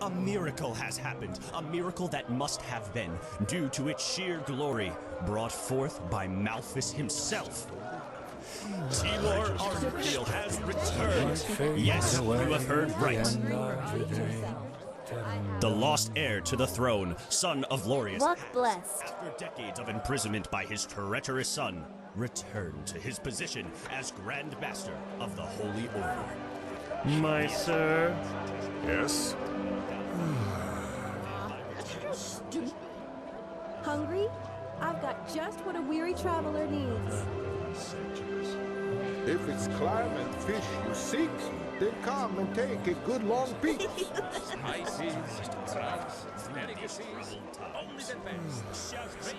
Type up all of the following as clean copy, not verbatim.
A miracle has happened, a miracle that must have been, due to its sheer glory, brought forth by Malthus himself. Timur Arnfield has returned. Yes, you have heard right. The lost heir to the throne, son of Lorius, Luck blessed. after decades of imprisonment by his treacherous son, returned to his position as Grand Master of the Holy Order. My sir. Yes? Hungry? I've got just what a weary traveler needs. If it's clam and fish you seek, then come and take a good long peek.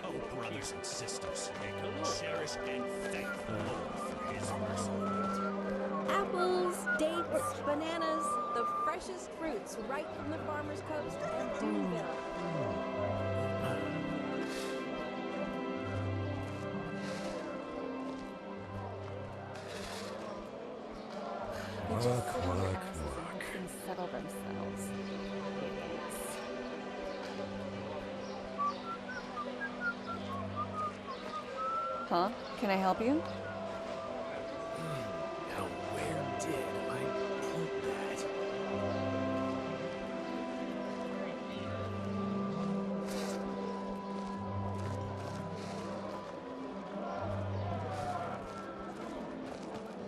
Oh, brothers and sisters, cherish and thank the Lord for his mercy. Apples, dates, bananas, the freshest fruits right from the farmer's coast and Doonville. Work. Things settle themselves. Idiots. Huh? Can I help you? Now where did I put that?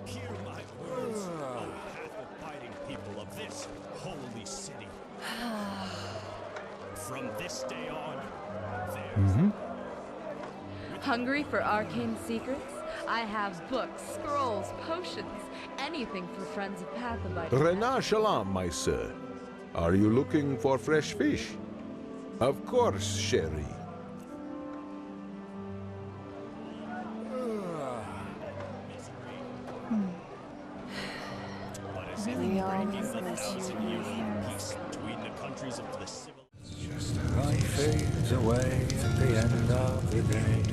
Hear my words, O path-abiding people of this holy city. From this day on, there's Hungry for arcane secrets? I have books, scrolls, potions, anything for friends of Pathabite. Rena Shalom, my sir. Are you looking for fresh fish? Of course, Sherry. what is Really all breaking these the mysteries thousand-year and peace between the countries of the civil. Life fades away at the end of the day.